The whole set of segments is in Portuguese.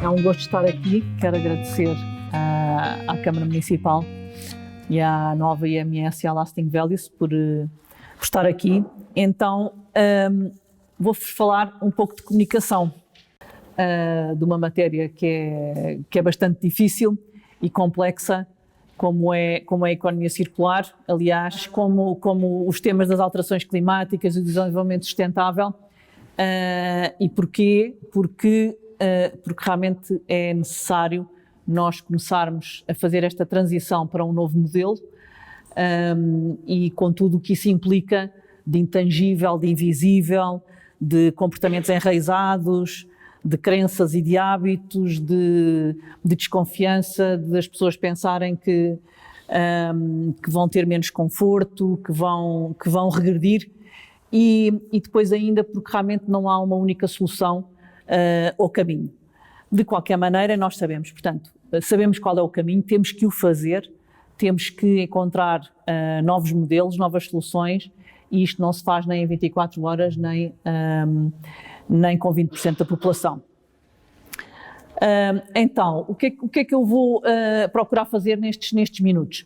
É um gosto estar aqui. Quero agradecer à Câmara Municipal e à nova IMS e à Lasting Values por estar aqui. Então, vou-vos falar um pouco de comunicação, de uma matéria que é bastante difícil e complexa, como é a economia circular, aliás, como os temas das alterações climáticas e do desenvolvimento sustentável. E porquê? Porque realmente é necessário nós começarmos a fazer esta transição para um novo modelo, e com tudo o que isso implica de intangível, de invisível, de comportamentos enraizados, de crenças e de hábitos, de desconfiança, das pessoas pensarem que vão ter menos conforto, que vão regredir, e depois ainda porque realmente não há uma única solução ou caminho. De qualquer maneira, nós sabemos, portanto, sabemos qual é o caminho, temos que o fazer, temos que encontrar novos modelos, novas soluções, e isto não se faz nem em 24 horas, nem com 20% da população. Então, o que é que eu vou procurar fazer nestes minutos?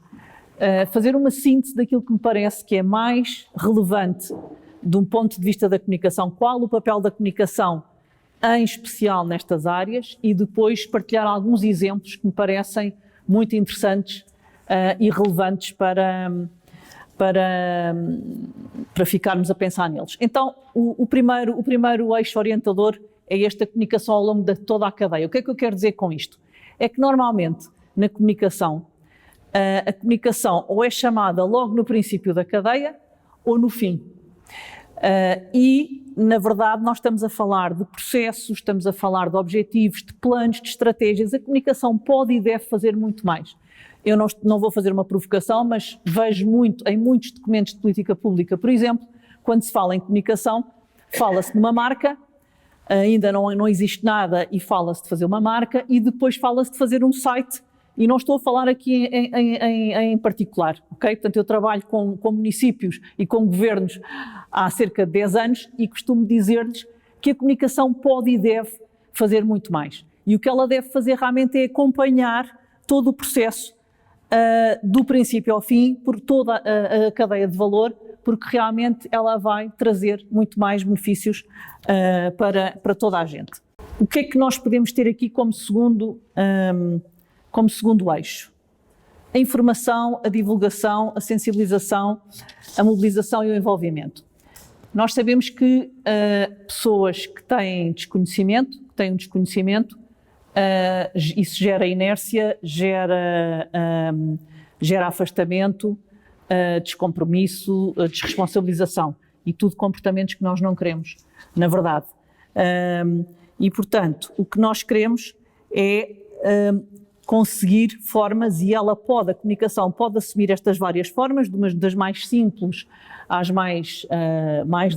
Fazer uma síntese daquilo que me parece que é mais relevante de um ponto de vista da comunicação, qual o papel da comunicação, em especial nestas áreas, e depois partilhar alguns exemplos que me parecem muito interessantes e relevantes para ficarmos a pensar neles. Então, o primeiro eixo orientador é esta comunicação ao longo de toda a cadeia. O que é que eu quero dizer com isto? É que normalmente na comunicação, a comunicação ou é chamada logo no princípio da cadeia ou no fim. E, na verdade, nós estamos a falar de processos, estamos a falar de objetivos, de planos, de estratégias. A comunicação pode e deve fazer muito mais. Eu não vou fazer uma provocação, mas vejo muito em muitos documentos de política pública, por exemplo, quando se fala em comunicação, fala-se de uma marca, ainda não existe nada e fala-se de fazer uma marca, e depois fala-se de fazer um site, e não estou a falar aqui em particular, ok? Portanto, eu trabalho com municípios e com governos há cerca de 10 anos e costumo dizer-lhes que a comunicação pode e deve fazer muito mais. E o que ela deve fazer realmente é acompanhar todo o processo do princípio ao fim, por toda a cadeia de valor, porque realmente ela vai trazer muito mais benefícios para toda a gente. O que é que nós podemos ter aqui como segundo eixo? A informação, a divulgação, a sensibilização, a mobilização e o envolvimento. Nós sabemos que pessoas que têm um desconhecimento, isso gera inércia, gera afastamento, descompromisso, desresponsabilização, e tudo comportamentos que nós não queremos, na verdade. E, portanto, o que nós queremos é conseguir formas, e a comunicação pode assumir estas várias formas, das mais simples às mais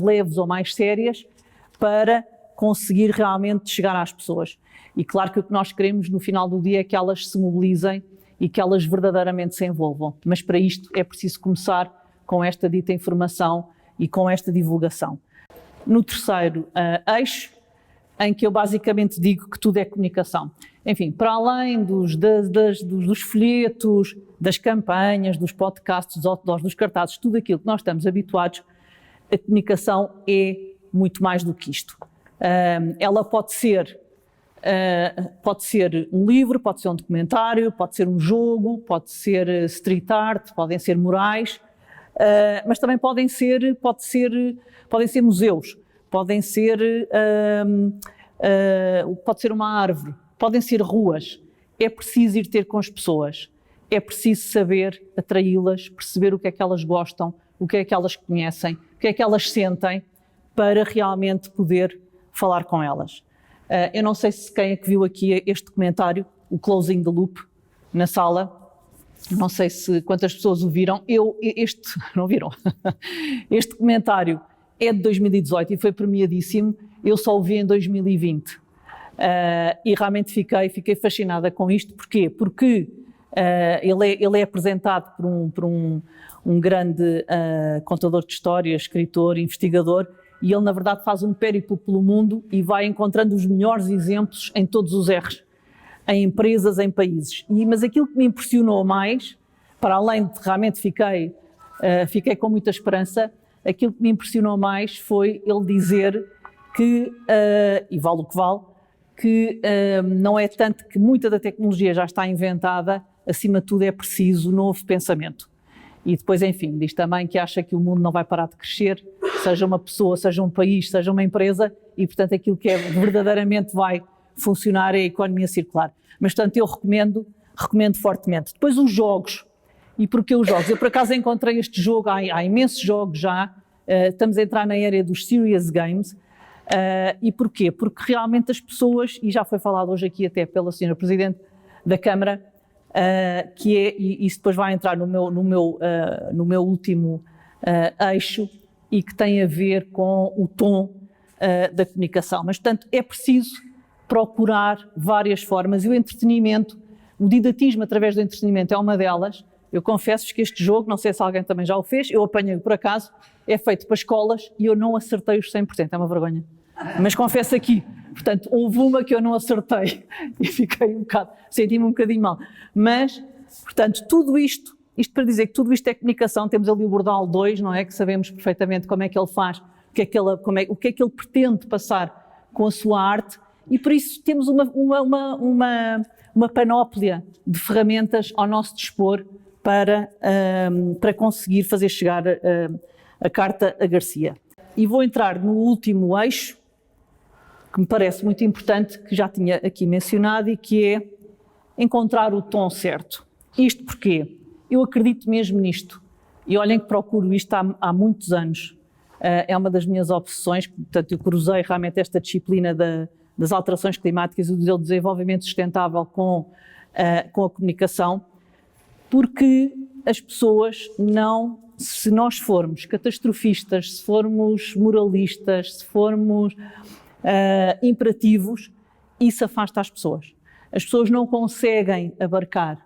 leves ou mais sérias, para conseguir realmente chegar às pessoas. E claro que o que nós queremos no final do dia é que elas se mobilizem e que elas verdadeiramente se envolvam. Mas para isto é preciso começar com esta dita informação e com esta divulgação. No terceiro eixo, em que eu basicamente digo que tudo é comunicação. Enfim, para além dos folhetos, das campanhas, dos podcasts, dos outdoors, dos cartazes, tudo aquilo que nós estamos habituados, a comunicação é muito mais do que isto. Ela pode ser um livro, pode ser um documentário, pode ser um jogo, pode ser street art, podem ser murais, mas também podem ser museus, pode ser uma árvore, podem ser ruas. É preciso ir ter com as pessoas, é preciso saber atraí-las, perceber o que é que elas gostam, o que é que elas conhecem, o que é que elas sentem, para realmente poder falar com elas. Eu não sei se quem é que viu aqui este documentário, o Closing the Loop, na sala. Não sei quantas pessoas o viram. Não viram? Este documentário é de 2018 e foi premiadíssimo. Eu só o vi em 2020. E realmente fiquei fascinada com isto. Porquê? Porque ele é apresentado por um grande contador de histórias, escritor, investigador, e ele, na verdade, faz um périplo pelo mundo e vai encontrando os melhores exemplos em todos os R's. em empresas, em países. Mas aquilo que me impressionou mais, para além de realmente fiquei com muita esperança, aquilo que me impressionou mais foi ele dizer que, e vale o que vale, que não é tanto que muita da tecnologia já está inventada, acima de tudo é preciso novo pensamento. E depois, enfim, diz também que acha que o mundo não vai parar de crescer, seja uma pessoa, seja um país, seja uma empresa, e portanto aquilo que verdadeiramente vai funcionar é a economia circular. Mas portanto eu recomendo fortemente. Depois os jogos. E porquê os jogos? Eu por acaso encontrei este jogo, há imensos jogos já, estamos a entrar na era dos serious games. E porquê? Porque realmente as pessoas, e já foi falado hoje aqui até pela Sra. Presidente da Câmara, que é, e isso depois vai entrar no meu último eixo, e que tem a ver com o tom da comunicação. Mas, portanto, é preciso procurar várias formas, e o entretenimento, o didatismo através do entretenimento é uma delas. Eu confesso-vos que este jogo, não sei se alguém também já o fez, eu apanhei por acaso, é feito para escolas e eu não acertei os 100%, é uma vergonha. Mas confesso aqui, portanto, houve uma que eu não acertei e senti-me um bocadinho mal. Mas, portanto, tudo isto para dizer que tudo isto é comunicação. Temos ali o Bordal 2, não é? Que sabemos perfeitamente como é que ele faz, o que é que ele pretende passar com a sua arte, e por isso temos uma panóplia de ferramentas ao nosso dispor para conseguir fazer chegar a carta a Garcia. E vou entrar no último eixo, que me parece muito importante, que já tinha aqui mencionado, e que é encontrar o tom certo. Isto porque eu acredito mesmo nisto, e olhem que procuro isto há muitos anos. É uma das minhas obsessões, portanto eu cruzei realmente esta disciplina das alterações climáticas e do desenvolvimento sustentável com a comunicação, porque as pessoas se nós formos catastrofistas, se formos moralistas, se formos imperativos, isso afasta as pessoas. As pessoas não conseguem abarcar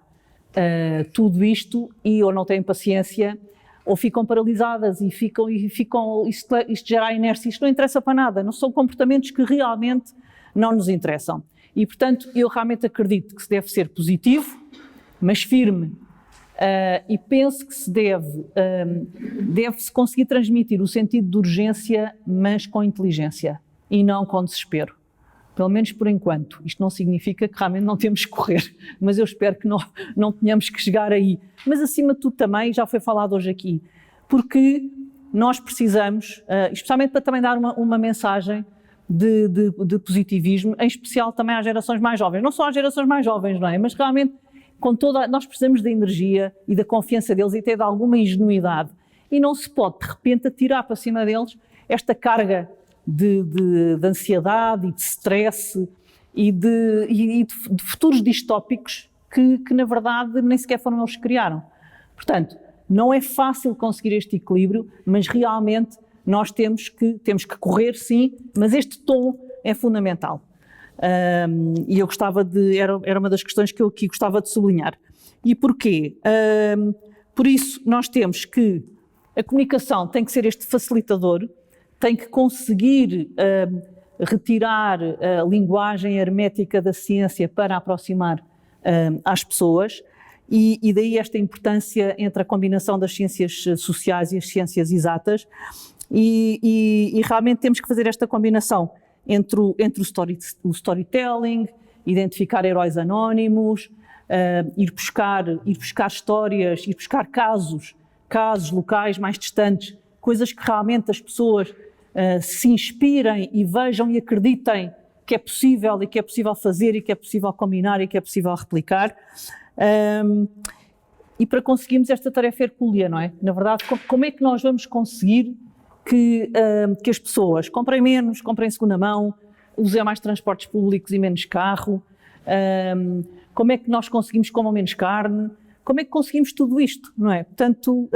tudo isto, e ou não têm paciência, ou ficam paralisadas e ficam isto gera inércia. Isto não interessa para nada, não são comportamentos que realmente não nos interessam. E, portanto, eu realmente acredito que se deve ser positivo, mas firme, e penso que deve-se conseguir transmitir o sentido de urgência, mas com inteligência e não com desespero. Pelo menos por enquanto. Isto não significa que realmente não temos que correr, mas eu espero que não tenhamos que chegar aí. Mas acima de tudo também, já foi falado hoje aqui, porque nós precisamos, especialmente para também dar uma mensagem de positivismo, em especial também às gerações mais jovens. Não só às gerações mais jovens, não é? Mas realmente nós precisamos da energia e da confiança deles e até de alguma ingenuidade. E não se pode, de repente, atirar para cima deles esta carga de ansiedade e de stress e de futuros distópicos que, na verdade, nem sequer foram eles que criaram. Portanto, não é fácil conseguir este equilíbrio, mas realmente nós temos que correr, sim, mas este tom é fundamental. E eu era uma das questões que eu aqui gostava de sublinhar. E porquê? Por isso, nós temos que a comunicação tem que ser este facilitador, tem que conseguir retirar a linguagem hermética da ciência para aproximar às pessoas, e daí esta importância entre a combinação das ciências sociais e as ciências exatas, e realmente temos que fazer esta combinação entre o storytelling, identificar heróis anónimos, ir buscar histórias, ir buscar casos locais mais distantes, coisas que realmente as pessoas se inspirem e vejam e acreditem que é possível, e que é possível fazer, e que é possível combinar, e que é possível replicar. E para conseguirmos esta tarefa hercúlea, não é? Na verdade, como é que nós vamos conseguir que as pessoas comprem menos, comprem segunda mão, usem mais transportes públicos e menos carro? Como é que nós conseguimos comer menos carne? Como é que conseguimos tudo isto, não é? Portanto,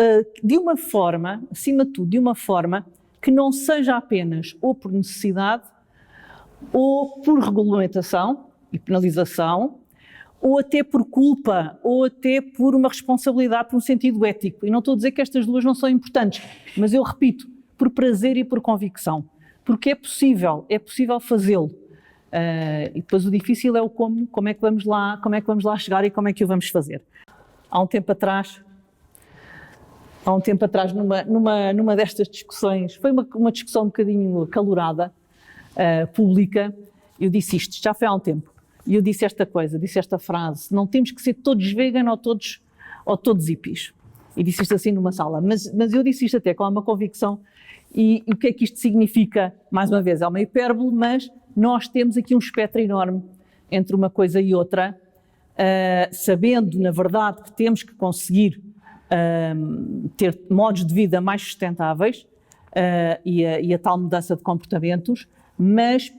de uma forma, acima de tudo, de uma forma que não seja apenas ou por necessidade, ou por regulamentação e penalização, ou até por culpa, ou até por uma responsabilidade, por um sentido ético. E não estou a dizer que estas duas não são importantes, mas eu repito, por prazer e por convicção. Porque é possível fazê-lo. E depois o difícil é o como é que vamos lá chegar e como é que o vamos fazer. Há um tempo atrás, numa destas discussões, foi uma discussão um bocadinho acalorada, pública, eu disse isto, já foi há um tempo, e eu disse esta frase: não temos que ser todos vegan ou todos hippies. E disse isto assim numa sala, mas eu disse isto até com uma convicção, e o que é que isto significa? Mais uma vez, é uma hipérbole, mas nós temos aqui um espectro enorme entre uma coisa e outra, sabendo, na verdade, que temos que conseguir ter modos de vida mais sustentáveis e a tal mudança de comportamentos, mas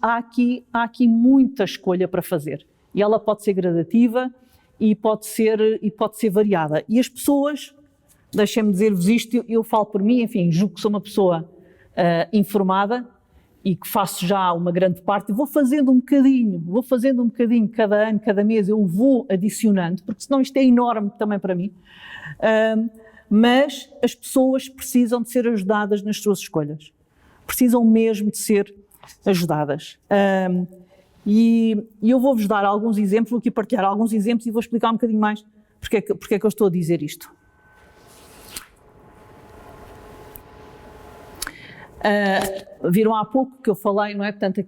há aqui muita escolha para fazer. E ela pode ser gradativa e pode ser variada. E as pessoas, deixem-me dizer-vos isto, eu falo por mim, enfim, julgo que sou uma pessoa informada e que faço já uma grande parte, vou fazendo um bocadinho cada ano, cada mês, eu vou adicionando, porque senão isto é enorme também para mim. Mas as pessoas precisam de ser ajudadas nas suas escolhas. Precisam mesmo de ser ajudadas. E eu vou-vos dar alguns exemplos, vou aqui partilhar alguns exemplos e vou explicar um bocadinho mais porque é que eu estou a dizer isto. Viram há pouco que eu falei, não é? Portanto,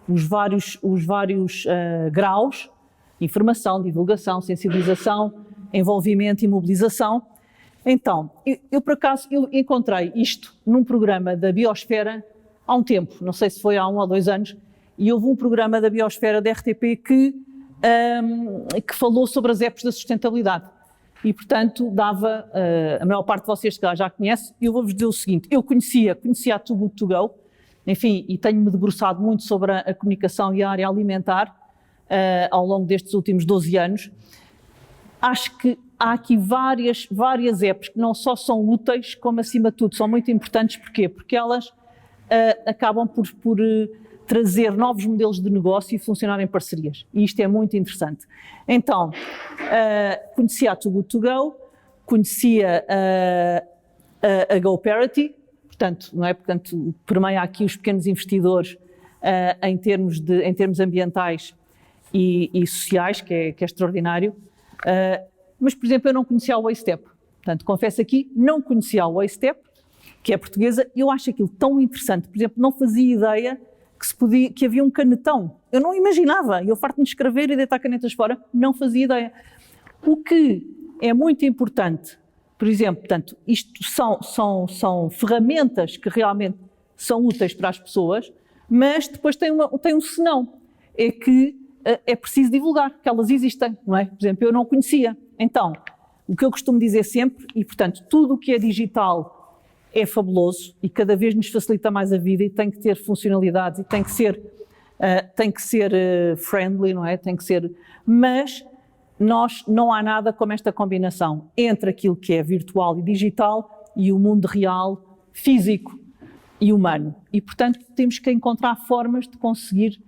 os vários graus: informação, divulgação, sensibilização, envolvimento e mobilização. Então, eu por acaso encontrei isto num programa da Biosfera há um tempo, não sei se foi há 1 ou 2 anos, e houve um programa da Biosfera da RTP que falou sobre as apps da sustentabilidade. E, portanto, a maior parte de vocês que já conhece, eu vou-vos dizer o seguinte: eu conhecia a Too Good To Go, enfim, e tenho-me debruçado muito sobre a comunicação e a área alimentar ao longo destes últimos 12 anos. Acho que há aqui várias apps que não só são úteis, como, acima de tudo, são muito importantes. Porquê? Porque elas acabam por trazer novos modelos de negócio e funcionar em parcerias. E isto é muito interessante. Então, conhecia a Too Good To Go, conhecia a GoParity, portanto, não é? Portanto, permeia aqui os pequenos investidores em termos ambientais e sociais, que é extraordinário. Mas, por exemplo, eu não conhecia a WasteStep. Portanto, confesso aqui, não conhecia a WasteStep, que é portuguesa. Eu acho aquilo tão interessante. Por exemplo, não fazia ideia que havia um canetão. Eu não imaginava. Eu farto-me de escrever e deitar canetas fora, não fazia ideia. O que é muito importante, por exemplo, portanto, isto são ferramentas que realmente são úteis para as pessoas, mas depois tem um senão. É que é preciso divulgar, que elas existem, não é? Por exemplo, eu não conhecia. Então, o que eu costumo dizer sempre, e portanto, tudo o que é digital é fabuloso e cada vez nos facilita mais a vida e tem que ter funcionalidades e tem que ser friendly, não é? Mas não há nada como esta combinação entre aquilo que é virtual e digital e o mundo real, físico e humano. E, portanto, temos que encontrar formas de conseguir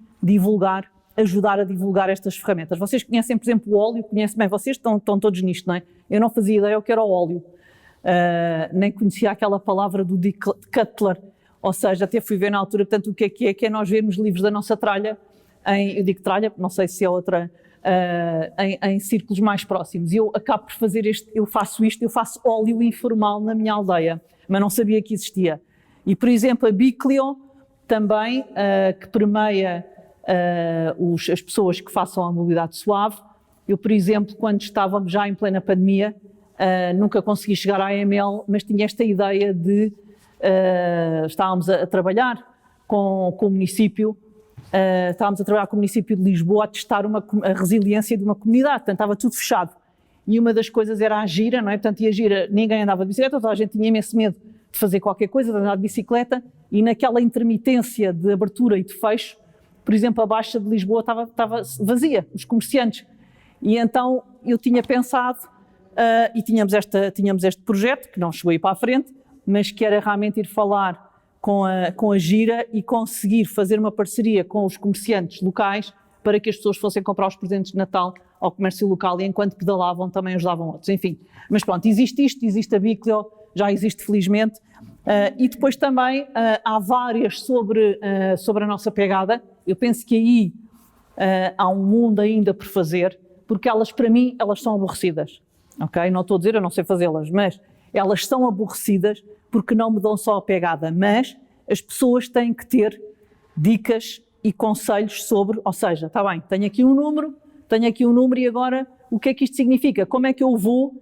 ajudar a divulgar estas ferramentas. Vocês conhecem, por exemplo, o óleo, vocês estão todos nisto, não é? Eu não fazia ideia o que era o óleo, nem conhecia aquela palavra do Dick Cutler, ou seja, até fui ver na altura, portanto, o que é nós vermos livros da nossa tralha, eu digo tralha, não sei se é outra, em círculos mais próximos. E eu acabo por fazer eu faço óleo informal na minha aldeia, mas não sabia que existia. E, por exemplo, a Biclio também, que permeia as pessoas que façam a mobilidade suave. Eu, por exemplo, quando estávamos já em plena pandemia, nunca consegui chegar à AML, mas tinha esta ideia de estávamos a trabalhar com o município, de Lisboa a testar a resiliência de uma comunidade, portanto estava tudo fechado. E uma das coisas era a gira, não é? Portanto, e a gira, ninguém andava de bicicleta, toda a gente tinha imenso medo de fazer qualquer coisa, de andar de bicicleta, e naquela intermitência de abertura e de fecho, por exemplo, a Baixa de Lisboa estava vazia, os comerciantes. E então eu tinha pensado, e tínhamos este projeto, que não chegou a ir para a frente, mas que era realmente ir falar com a gira e conseguir fazer uma parceria com os comerciantes locais para que as pessoas fossem comprar os presentes de Natal ao comércio local e enquanto pedalavam também ajudavam outros. Enfim, mas pronto, existe isto, existe a Biclio, já existe felizmente. E depois também há várias sobre a nossa pegada. Eu penso que aí há um mundo ainda por fazer, porque elas, para mim, elas são aborrecidas. Ok? Não estou a dizer, eu não sei fazê-las, mas elas são aborrecidas porque não me dão só a pegada, mas as pessoas têm que ter dicas e conselhos sobre, ou seja, está bem, tenho aqui um número e agora o que é que isto significa? Como é que eu vou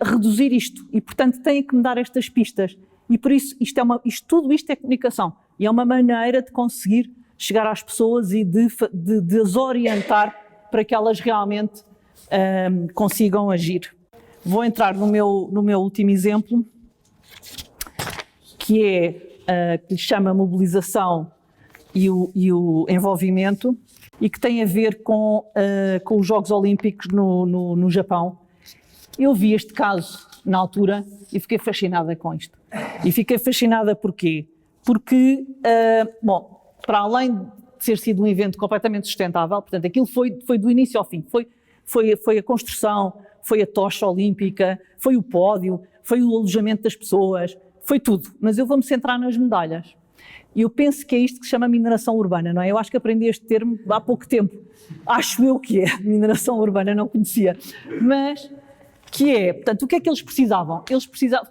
reduzir isto? E, portanto, têm que me dar estas pistas. E por isso, tudo isto é comunicação. E é uma maneira de conseguir chegar às pessoas e de as orientar para que elas realmente consigam agir. Vou entrar no meu último exemplo, que que lhe chama mobilização e o envolvimento, e que tem a ver com os Jogos Olímpicos no Japão. Eu vi este caso na altura e fiquei fascinada com isto. E fiquei fascinada porquê? Porque, para além de ter sido um evento completamente sustentável, portanto, aquilo foi do início ao fim, foi a construção, foi a tocha olímpica, foi o pódio, foi o alojamento das pessoas, foi tudo. Mas eu vou-me centrar nas medalhas. E eu penso que é isto que se chama mineração urbana, não é? Eu acho que aprendi este termo há pouco tempo. Acho eu que é mineração urbana, não conhecia. Mas, portanto, o que é que eles precisavam?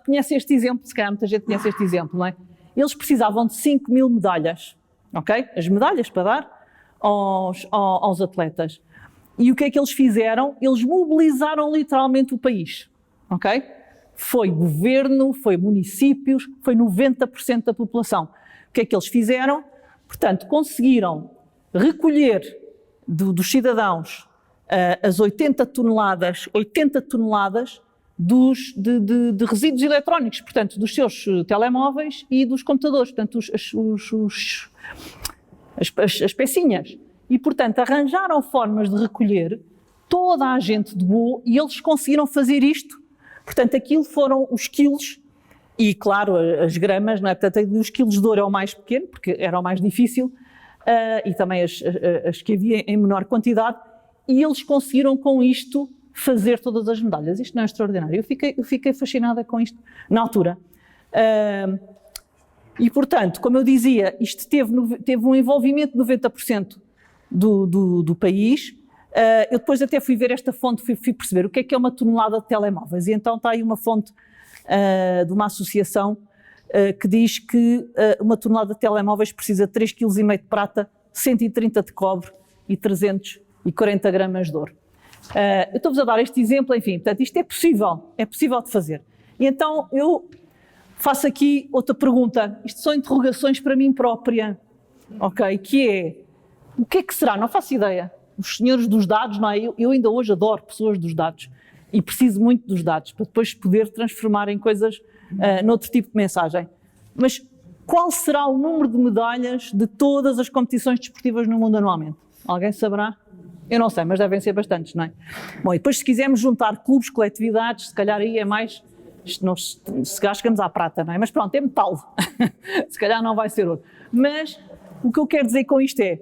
Conhece este exemplo, se calhar muita gente conhece este exemplo, não é? Eles precisavam de 5.000 medalhas, ok? As medalhas para dar aos atletas. E o que é que eles fizeram? Eles mobilizaram literalmente o país, ok? Foi governo, foi municípios, foi 90% da população. O que é que eles fizeram? Portanto, conseguiram recolher dos cidadãos as 80 toneladas de resíduos eletrónicos, portanto, dos seus telemóveis e dos computadores, portanto, as pecinhas. E, portanto, arranjaram formas de recolher toda a gente doou e eles conseguiram fazer isto. Portanto, aquilo foram os quilos e, claro, as gramas, não é? Portanto, os quilos de ouro é o mais pequeno, porque era o mais difícil, e também as que havia em menor quantidade, e eles conseguiram com isto fazer todas as medalhas. Isto não é extraordinário. Eu fiquei fascinada com isto na altura. E, portanto, como eu dizia, isto teve um envolvimento de 90% do país. Eu depois até fui ver esta fonte, fui perceber o que é uma tonelada de telemóveis. E então está aí uma fonte de uma associação que diz que uma tonelada de telemóveis precisa de 3,5 kg de prata, 130 de cobre e 340 gramas de ouro. Eu estou-vos a dar este exemplo, enfim, portanto, isto é possível de fazer. E então eu faço aqui outra pergunta, isto são interrogações para mim própria, ok, que é, o que é que será? Não faço ideia. Os senhores dos dados, não é? Eu ainda hoje adoro pessoas dos dados e preciso muito dos dados para depois poder transformar em coisas noutro tipo de mensagem. Mas qual será o número de medalhas de todas as competições desportivas no mundo anualmente? Alguém saberá? Eu não sei, mas devem ser bastantes, não é? Bom, e depois se quisermos juntar clubes, coletividades, se calhar aí é mais, se calhar chegamos à prata, não é? Mas pronto, é metal, se calhar não vai ser ouro. Mas o que eu quero dizer com isto é,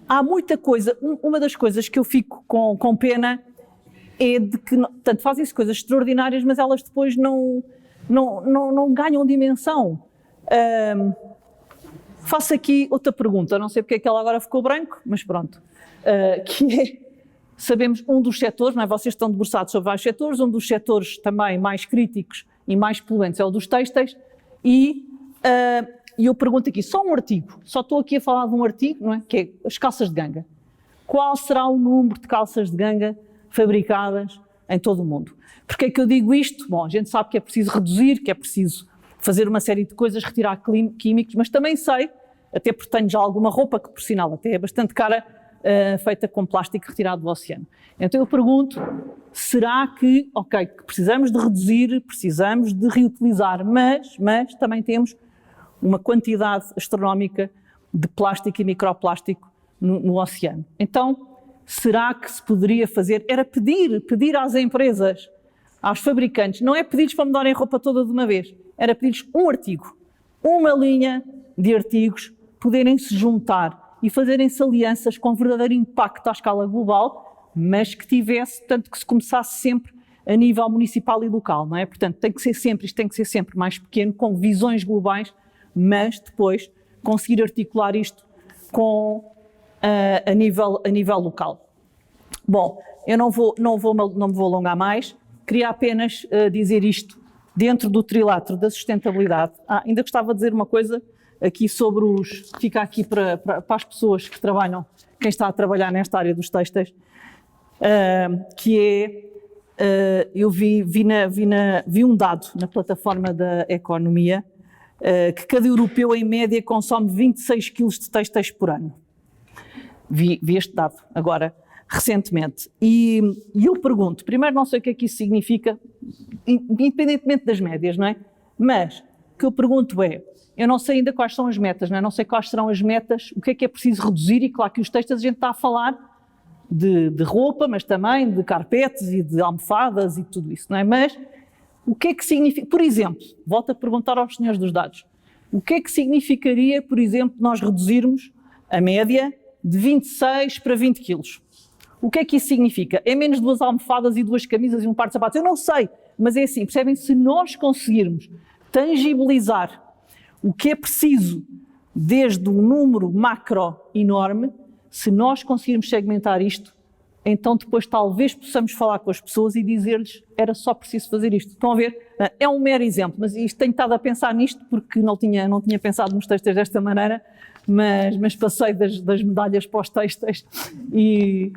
há muita coisa, uma das coisas que eu fico com pena é de que, portanto, fazem-se coisas extraordinárias, mas elas depois não ganham dimensão. Faço aqui outra pergunta, não sei porque é que ela agora ficou branco, mas pronto, que é, sabemos um dos setores, não é? Vocês estão debruçados sobre vários setores, um dos setores também mais críticos e mais poluentes é o dos têxteis, e eu pergunto aqui, só um artigo, só estou aqui a falar de um artigo, não é? Que é as calças de ganga. Qual será o número de calças de ganga fabricadas em todo o mundo? Porquê é que eu digo isto? Bom, a gente sabe que é preciso reduzir, que é preciso fazer uma série de coisas, retirar químicos, mas também sei, até porque tenho já alguma roupa que, por sinal, até é bastante cara, feita com plástico retirado do oceano. Então eu pergunto, será que, ok, que precisamos de reduzir, precisamos de reutilizar, mas também temos uma quantidade astronómica de plástico e microplástico no oceano. Então, será que se poderia fazer, era pedir às empresas, aos fabricantes, não é pedir-lhes para mudarem a roupa toda de uma vez, era pedir-lhes um artigo, uma linha de artigos, poderem se juntar e fazerem-se alianças com verdadeiro impacto à escala global, mas que tivesse, tanto que se começasse sempre a nível municipal e local, não é? Portanto, isto tem que ser sempre mais pequeno, com visões globais, mas depois conseguir articular isto com, a nível local. Bom, eu não me vou alongar mais, queria apenas dizer isto dentro do trilátero da sustentabilidade. Ainda gostava de dizer uma coisa aqui sobre fica aqui para as pessoas que trabalham, quem está a trabalhar nesta área dos têxteis, que é, eu vi um dado na plataforma da Economia, que cada europeu em média consome 26 quilos de têxteis por ano. Vi este dado agora, recentemente. E eu pergunto, primeiro não sei o que é que isso significa, independentemente das médias, não é? Mas o que eu pergunto é, eu não sei ainda quais são as metas, não é? Não sei quais serão as metas, o que é preciso reduzir, e claro que os têxteis a gente está a falar de roupa, mas também de carpetes e de almofadas e tudo isso, não é? Mas o que é que significa, por exemplo, volto a perguntar aos senhores dos dados, o que é que significaria, por exemplo, nós reduzirmos a média de 26 para 20 quilos? O que é que isso significa? É menos 2 almofadas e 2 camisas e um par de sapatos? Eu não sei, mas é assim, percebem? Se nós conseguirmos tangibilizar o que é preciso desde um número macro enorme, se nós conseguirmos segmentar isto, então depois talvez possamos falar com as pessoas e dizer-lhes era só preciso fazer isto. Estão a ver? É um mero exemplo, mas isto tenho estado a pensar nisto porque não tinha pensado nos têxteis desta maneira, mas passei das medalhas para os têxteis e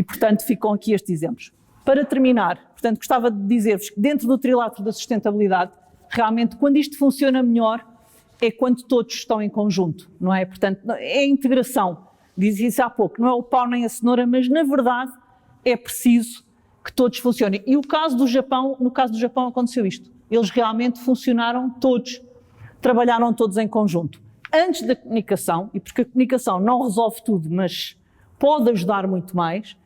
portanto ficam aqui estes exemplos. Para terminar, portanto gostava de dizer-vos que dentro do trilátero da sustentabilidade, realmente quando isto funciona melhor é quando todos estão em conjunto, não é? Portanto, é a integração. Dizia isso há pouco, não é o pau nem a cenoura, mas na verdade é preciso que todos funcionem. E no caso do Japão aconteceu isto. Eles realmente funcionaram todos, trabalharam todos em conjunto. Antes da comunicação, e porque a comunicação não resolve tudo, mas pode ajudar muito mais,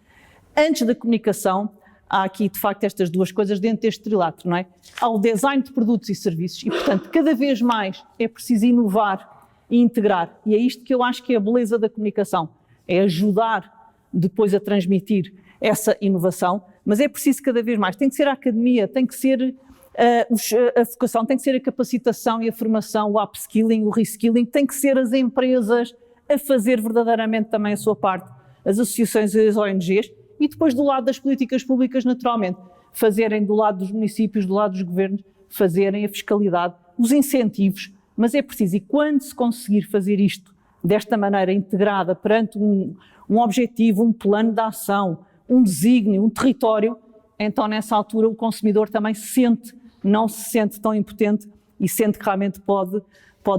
antes da comunicação há aqui de facto estas duas coisas dentro deste trilátero, não é? Há o design de produtos e serviços e portanto cada vez mais é preciso inovar e integrar, e é isto que eu acho que é a beleza da comunicação, é ajudar depois a transmitir essa inovação, mas é preciso cada vez mais, tem que ser a academia, tem que ser a vocação, tem que ser a capacitação e a formação, o upskilling, o reskilling, tem que ser as empresas a fazer verdadeiramente também a sua parte, as associações e as ONGs, e depois do lado das políticas públicas naturalmente, fazerem do lado dos municípios, do lado dos governos, fazerem a fiscalidade, os incentivos, mas é preciso, e quando se conseguir fazer isto desta maneira integrada perante um objetivo, um plano de ação, um desígnio, um território, então nessa altura o consumidor também não se sente tão impotente e sente que realmente pode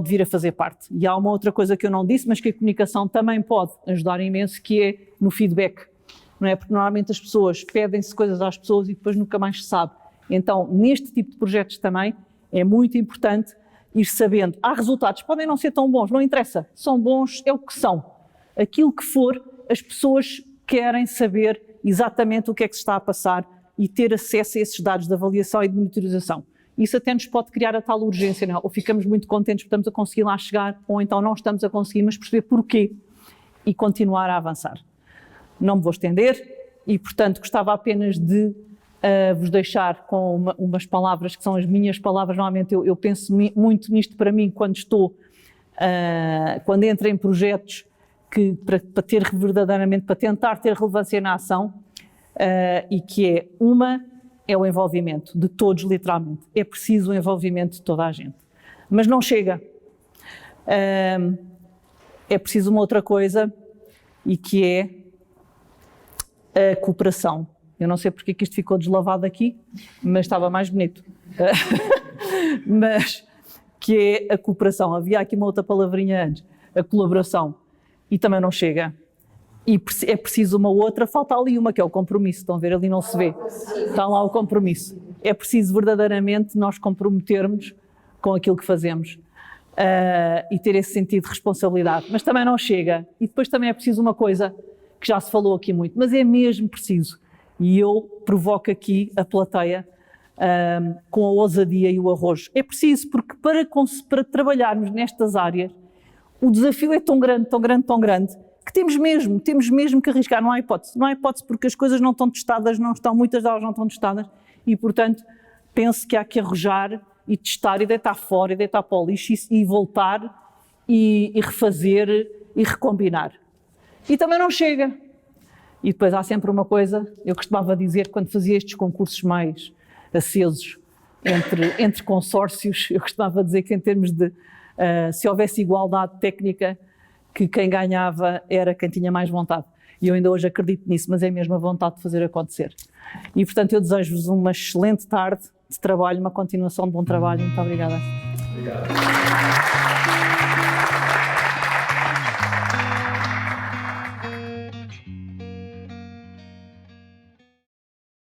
vir a fazer parte. E há uma outra coisa que eu não disse, mas que a comunicação também pode ajudar imenso, que é no feedback, não é? Porque normalmente as pessoas pedem-se coisas às pessoas e depois nunca mais se sabe. Então, neste tipo de projetos também é muito importante ir sabendo. Há resultados, podem não ser tão bons, não interessa, são bons, é o que são. Aquilo que for, as pessoas querem saber exatamente o que é que se está a passar e ter acesso a esses dados de avaliação e de monitorização. Isso até nos pode criar a tal urgência, não é? Ou ficamos muito contentes porque estamos a conseguir lá chegar, ou então não estamos a conseguir, mas perceber porquê e continuar a avançar. Não me vou estender e, portanto, gostava apenas de vos deixar com umas palavras que são as minhas palavras. Normalmente eu penso muito nisto para mim quando entro em projetos que para ter verdadeiramente, para tentar ter relevância na ação, e que é o envolvimento de todos, literalmente. É preciso o envolvimento de toda a gente. Mas não chega. É preciso uma outra coisa, e que é a cooperação. Eu não sei porque que isto ficou deslavado aqui, mas estava mais bonito. Mas que é a cooperação. Havia aqui uma outra palavrinha antes, a colaboração. E também não chega. E é preciso uma outra, falta ali uma, que é o compromisso. Estão a ver, ali não se vê. Está lá o compromisso. É preciso verdadeiramente nós comprometermos com aquilo que fazemos e ter esse sentido de responsabilidade. Mas também não chega. E depois também é preciso uma coisa que já se falou aqui muito, mas é mesmo preciso. E eu provoco aqui a plateia com a ousadia e o arrojo. É preciso, porque para trabalharmos nestas áreas, o desafio é tão grande, tão grande, tão grande, que temos mesmo que arriscar. Não há hipótese porque as coisas não estão testadas, muitas delas não estão testadas, e, portanto, penso que há que arrojar e testar e deitar fora e deitar para o lixo e voltar e refazer e recombinar. E também não chega. E depois há sempre uma coisa, eu costumava dizer, quando fazia estes concursos mais acesos entre consórcios, eu costumava dizer que em termos de, se houvesse igualdade técnica, que quem ganhava era quem tinha mais vontade. E eu ainda hoje acredito nisso, mas é mesmo a vontade de fazer acontecer. E, portanto, eu desejo-vos uma excelente tarde de trabalho, uma continuação de bom trabalho. Muito obrigada. Obrigado.